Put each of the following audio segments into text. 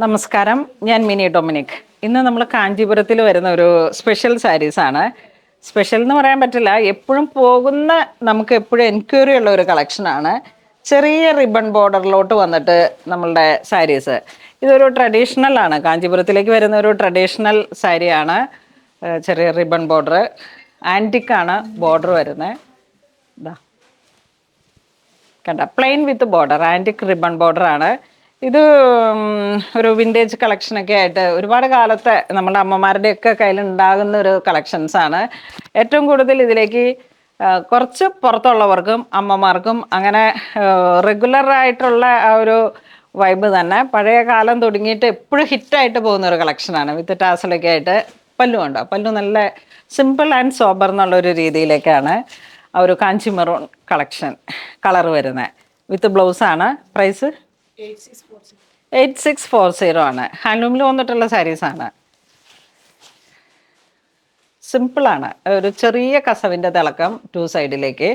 നമസ്കാരം, ഞാൻ mini Dominic. ഇന്ന് നമ്മൾ കാഞ്ചീപുരത്തിൽ വരുന്ന ഒരു സ്പെഷ്യൽ സാരീസാണ്. സ്പെഷ്യൽ എന്ന് പറയാൻ പറ്റില്ല, എപ്പോഴും പോകുന്ന നമുക്ക് എപ്പോഴും എൻക്വയറി ഉള്ള ഒരു കളക്ഷനാണ്. ചെറിയ റിബൺ ബോർഡറിലോട്ട് വന്നിട്ട് നമ്മളുടെ സാരീസ്. ഇതൊരു ട്രഡീഷണൽ ആണ്, കാഞ്ചീപുരത്തിലേക്ക് വരുന്ന ഒരു ട്രഡീഷണൽ സാരിയാണ്. ചെറിയ റിബൺ ബോർഡർ, ആൻറ്റിക്കാണ് ബോർഡർ വരുന്നത്. ഇതാ കണ്ട, plain with border, antique ribbon border ആണ് ഇത്. ഒരു വിൻറ്റേജ് കളക്ഷനൊക്കെ ആയിട്ട് ഒരുപാട് കാലത്തെ നമ്മുടെ അമ്മമാരുടെയൊക്കെ കയ്യിൽ ഉണ്ടാകുന്ന ഒരു കളക്ഷൻസ് ആണ്. ഏറ്റവും കൂടുതൽ ഇതിലേക്ക് കുറച്ച് പുറത്തുള്ളവർക്കും അമ്മമാർക്കും അങ്ങനെ റെഗുലർ ആയിട്ടുള്ള ആ ഒരു വൈബ് തന്നെ പഴയ കാലം തുടങ്ങിയിട്ട് എപ്പോഴും ഹിറ്റായിട്ട് പോകുന്ന ഒരു കളക്ഷനാണ്. വിത്ത് ടാസലൊക്കെ ആയിട്ട്. പല്ലു ഉണ്ടോ? പല്ലു നല്ല സിമ്പിൾ ആൻഡ് സോബർ എന്നുള്ളൊരു രീതിയിലേക്കാണ് ആ ഒരു കാഞ്ചി മെറൂൺ കളക്ഷൻ കളർ വരുന്നത്. വിത്ത് ബ്ലൗസാണ്. പ്രൈസ് 8640 ആണ്. ഹാൻഡ്ലൂമിൽ വന്നിട്ടുള്ള സാരീസാണ്. സിമ്പിളാണ്. ഒരു ചെറിയ കസവിൻ്റെ തിളക്കം ടു സൈഡിലേക്ക്.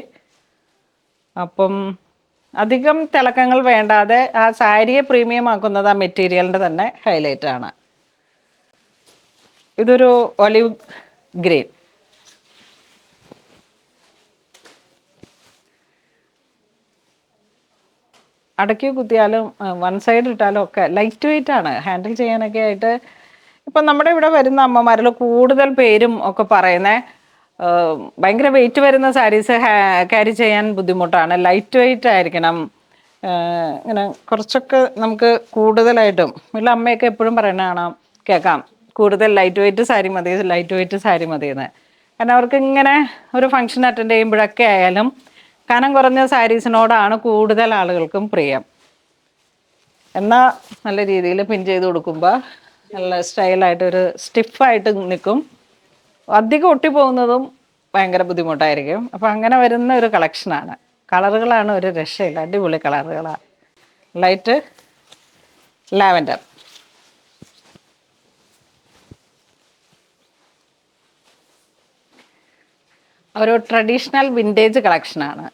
അപ്പം അധികം തിളക്കങ്ങൾ വേണ്ടാതെ ആ സാരിയെ പ്രീമിയം ആക്കുന്നത് ആ മെറ്റീരിയലിൻ്റെ തന്നെ ഹൈലൈറ്റ് ആണ്. ഇതൊരു ഒലിവ് ഗ്രീൻ. അടക്കി കുത്തിയാലും വൺ സൈഡ് ഇട്ടാലും ഒക്കെ ലൈറ്റ് വെയിറ്റ് ആണ് ഹാൻഡിൽ ചെയ്യാനൊക്കെ ആയിട്ട്. ഇപ്പം നമ്മുടെ ഇവിടെ വരുന്ന അമ്മമാരിൽ കൂടുതൽ പേരും ഒക്കെ പറയുന്നത് ഭയങ്കര വെയിറ്റ് വരുന്ന സാരീസ് ക്യാരി ചെയ്യാൻ ബുദ്ധിമുട്ടാണ്, ലൈറ്റ് വെയിറ്റ് ആയിരിക്കണം. ഇങ്ങനെ കുറച്ചൊക്കെ നമുക്ക് കൂടുതലായിട്ടും വീട്ടിൽ അമ്മയൊക്കെ എപ്പോഴും പറയണതാണ് കേൾക്കാം, കൂടുതൽ ലൈറ്റ് വെയിറ്റ് സാരി മതി, ലൈറ്റ് വെയിറ്റ് സാരി മതിയെന്ന്. കാരണം അവർക്ക് ഇങ്ങനെ ഒരു ഫംഗ്ഷൻ അറ്റൻഡ് ചെയ്യുമ്പോഴൊക്കെ ആയാലും കനം കുറഞ്ഞ സാരീസിനോടാണ് കൂടുതൽ ആളുകൾക്കും പ്രിയം. എന്നാൽ നല്ല രീതിയിൽ പിൻ ചെയ്ത് കൊടുക്കുമ്പോൾ നല്ല സ്റ്റൈലായിട്ട് ഒരു സ്റ്റിഫായിട്ട് നിൽക്കും. അധികം ഒട്ടിപ്പോകുന്നതും ഭയങ്കര ബുദ്ധിമുട്ടായിരിക്കും. അപ്പം അങ്ങനെ വരുന്ന ഒരു കളക്ഷനാണ്. കളറുകളാണ് ഒരു രക്ഷയില്ല, അടിപൊളി കളറുകളാണ്. ലൈറ്റ് ലാവൻഡർ, ഒരു ട്രഡീഷണൽ വിൻറ്റേജ് കളക്ഷനാണ്.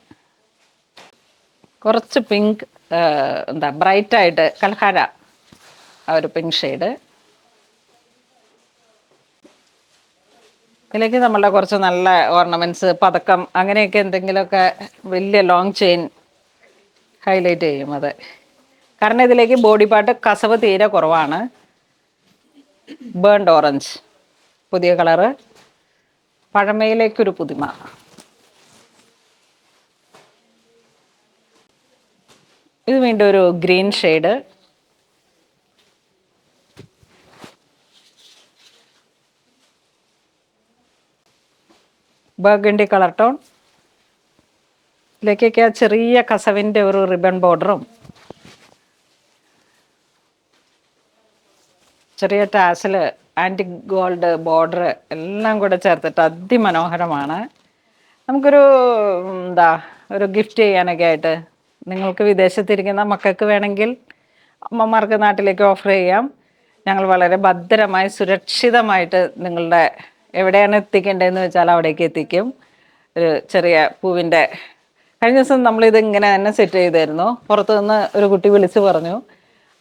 കുറച്ച് പിങ്ക്, എന്താ ബ്രൈറ്റായിട്ട് കൽഹാര ആ ഒരു പിങ്ക് ഷെയ്ഡ്. ഇതിലേക്ക് നമ്മളുടെ കുറച്ച് നല്ല ഓർണമെൻറ്റ്സ്, പതക്കം, അങ്ങനെയൊക്കെ എന്തെങ്കിലുമൊക്കെ വലിയ ലോങ് ചെയിൻ ഹൈലൈറ്റ് ചെയ്യും അത്. കാരണം ഇതിലേക്ക് ബോഡി പാർട്ട് കസവ് തീരെ കുറവാണ്. ബേൺഡ് ഓറഞ്ച്, പുതിയ കളറ്, പഴമയിലേക്കൊരു പുതുമ. ഇത് വീണ്ടും ഒരു green shade. Burgundy colour tone. ഇതിലേക്കൊക്കെ ചെറിയ കസവിൻ്റെ ഒരു റിബൺ ബോർഡറും ചെറിയ ടാസൽ, ആൻറ്റിക് ഗോൾഡ് ബോർഡർ എല്ലാം കൂടെ ചേർത്തിട്ട് അതിമനോഹരമാണ്. നമുക്കൊരു എന്താ ഒരു ഗിഫ്റ്റ് ചെയ്യാനൊക്കെ ആയിട്ട്, നിങ്ങൾക്ക് വിദേശത്തിരിക്കുന്ന മക്കൾക്ക് വേണമെങ്കിൽ അമ്മമാർക്ക് നാട്ടിലേക്ക് ഓഫർ ചെയ്യാം. ഞങ്ങൾ വളരെ ഭദ്രമായി സുരക്ഷിതമായിട്ട് നിങ്ങളുടെ എവിടെയാണ് എത്തിക്കേണ്ടതെന്ന് വെച്ചാൽ അവിടേക്ക് എത്തിക്കും. ഒരു ചെറിയ പൂവിൻ്റെ, കഴിഞ്ഞ ദിവസം നമ്മളിത് ഇങ്ങനെ തന്നെ സെറ്റ് ചെയ്തായിരുന്നു. പുറത്തുനിന്ന് ഒരു കുട്ടി വിളിച്ച് പറഞ്ഞു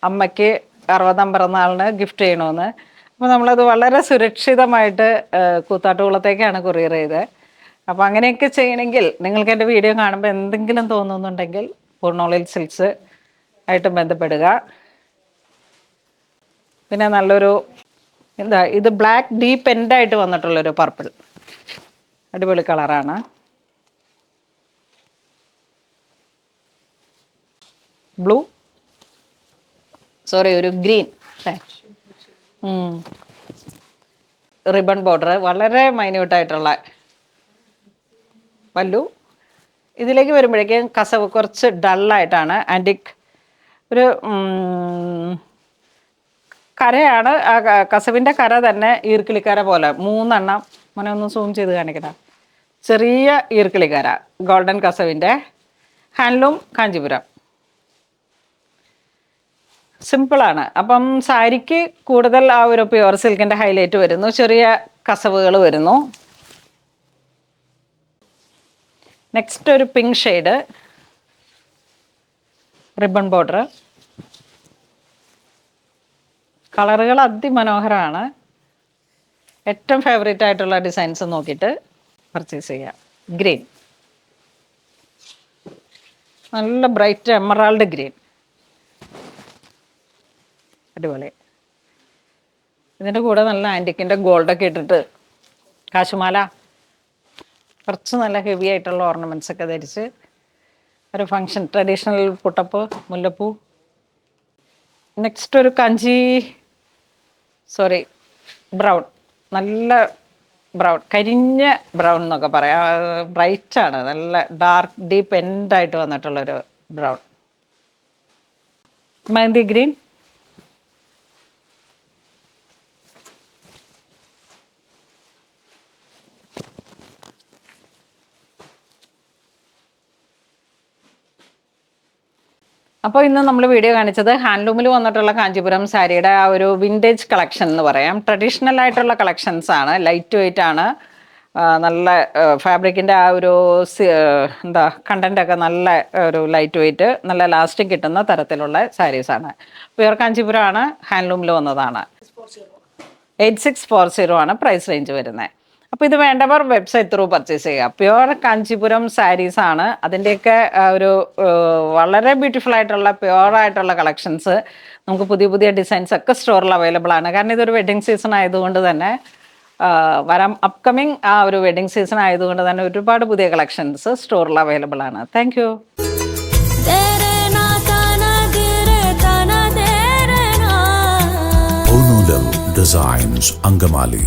അമ്മയ്ക്ക് 60ാം പിറന്നാളിന് ഗിഫ്റ്റ് ചെയ്യണമെന്ന്. അപ്പോൾ നമ്മളത് വളരെ സുരക്ഷിതമായിട്ട് കൂത്താട്ടുകുളത്തേക്കാണ് കൊറിയർ ചെയ്തത്. അപ്പോൾ അങ്ങനെയൊക്കെ ചെയ്യണമെങ്കിൽ നിങ്ങൾക്ക് എൻ്റെ വീഡിയോ കാണുമ്പോൾ എന്തെങ്കിലും തോന്നുന്നുണ്ടെങ്കിൽ പൂർണ്ണോളിൽ സിൽക്സ് ആയിട്ട് ബന്ധപ്പെടുക. പിന്നെ നല്ലൊരു എന്താ ഇത് ബ്ലാക്ക് ഡീപ്പ് എൻഡായിട്ട് വന്നിട്ടുള്ളൊരു പർപ്പിൾ, അടിപൊളി കളറാണ്. ബ്ലൂ, സോറി ഒരു ഗ്രീൻ റിബൺ ബോർഡർ, വളരെ മൈന്യൂട്ടായിട്ടുള്ള പല്ലു. ഇതിലേക്ക് വരുമ്പോഴേക്കും കസവ് കുറച്ച് ഡള്ളായിട്ടാണ്. ആൻറ്റിക് ഒരു കരയാണ്. ആ കസവിൻ്റെ കര തന്നെ ഈർക്കിളിക്കര പോലെ 3 മോനെ ഒന്ന് സൂം ചെയ്ത് കാണിക്കട്ടെ. ചെറിയ ഈർക്കിളിക്കര, ഗോൾഡൻ കസവിൻ്റെ. ഹാൻഡ്ലൂം കാഞ്ചീപുരം. സിമ്പിളാണ്. അപ്പം സാരിക്ക് കൂടുതൽ ആ ഒരു പ്യുവർ സിൽക്കിൻ്റെ ഹൈലൈറ്റ് വരുന്നു, ചെറിയ കസവുകൾ വരുന്നു. നെക്സ്റ്റ് ഒരു പിങ്ക് ഷെയ്ഡ്, റിബൺ ബോർഡർ. കളറുകൾ അതിമനോഹരമാണ്. ഏറ്റവും ഫേവറേറ്റ് ആയിട്ടുള്ള ഡിസൈൻസ് നോക്കിയിട്ട് പർച്ചേസ് ചെയ്യാം. ഗ്രീൻ, നല്ല ബ്രൈറ്റ് എമറാൾഡ് ഗ്രീൻ, അടിപൊളി. ഇതിൻ്റെ കൂടെ നല്ല ആൻറ്റിക്കിൻ്റെ ഗോൾഡൊക്കെ ഇട്ടിട്ട് കാശുമാല, കുറച്ച് നല്ല ഹെവി ആയിട്ടുള്ള ഓർണമെൻറ്റ്സ് ഒക്കെ ധരിച്ച് ഒരു ഫങ്ഷൻ, ട്രഡീഷണൽ പുട്ടപ്പ്, മുല്ലപ്പൂ. നെക്സ്റ്റ് ഒരു ബ്രൗൺ, നല്ല ബ്രൗൺ, കരിഞ്ഞ ബ്രൗൺ എന്നൊക്കെ പറയാം. ബ്രൈറ്റാണ്, നല്ല ഡാർക്ക് ഡീപ്പ് എൻഡായിട്ട് വന്നിട്ടുള്ളൊരു ബ്രൗൺ. മെഹന്തി ഗ്രീൻ, അപ്പോൾ ഇന്ന് നമ്മൾ വീഡിയോ കാണിച്ചത് ഹാൻഡ്ലൂമിൽ വന്നിട്ടുള്ള കാഞ്ചീപുരം സാരിയുടെ ആ ഒരു വിൻറ്റേജ് കളക്ഷൻ എന്ന് പറയാം. ട്രഡീഷണൽ ആയിട്ടുള്ള കളക്ഷൻസ് ആണ്, ലൈറ്റ് വെയിറ്റ് ആണ്, നല്ല ഫാബ്രിക്കിൻ്റെ ആ ഒരു കണ്ടൻ്റൊക്കെ നല്ല ഒരു ലൈറ്റ് വെയിറ്റ്, നല്ല ലാസ്റ്റിംഗ് കിട്ടുന്ന തരത്തിലുള്ള സാരീസാണ്. പ്യുവർ കാഞ്ചീപുരമാണ്, ഹാൻഡ്ലൂമിൽ വന്നതാണ്. 8640 ആണ് പ്രൈസ് റേഞ്ച് വരുന്നത്. അപ്പോൾ ഇത് വേണ്ടവർ വെബ്സൈറ്റ് ത്രൂ പർച്ചേസ് ചെയ്യുക. പ്യുവർ കാഞ്ചീപുരം സാരീസ് ആണ്. അതിൻ്റെയൊക്കെ ഒരു വളരെ ബ്യൂട്ടിഫുൾ ആയിട്ടുള്ള പ്യുവർ ആയിട്ടുള്ള കളക്ഷൻസ് നമുക്ക് പുതിയ പുതിയ ഡിസൈൻസ് ഒക്കെ സ്റ്റോറിൽ അവൈലബിൾ ആണ്. കാരണം ഇതൊരു വെഡ്ഡിങ് സീസൺ ആയതുകൊണ്ട് തന്നെ അപ്കമിങ് ആ ഒരു വെഡ്ഡിങ് സീസൺ ആയതുകൊണ്ട് തന്നെ ഒരുപാട് പുതിയ കളക്ഷൻസ് സ്റ്റോറിൽ അവൈലബിൾ ആണ്. Thank you. Designs, Angamali.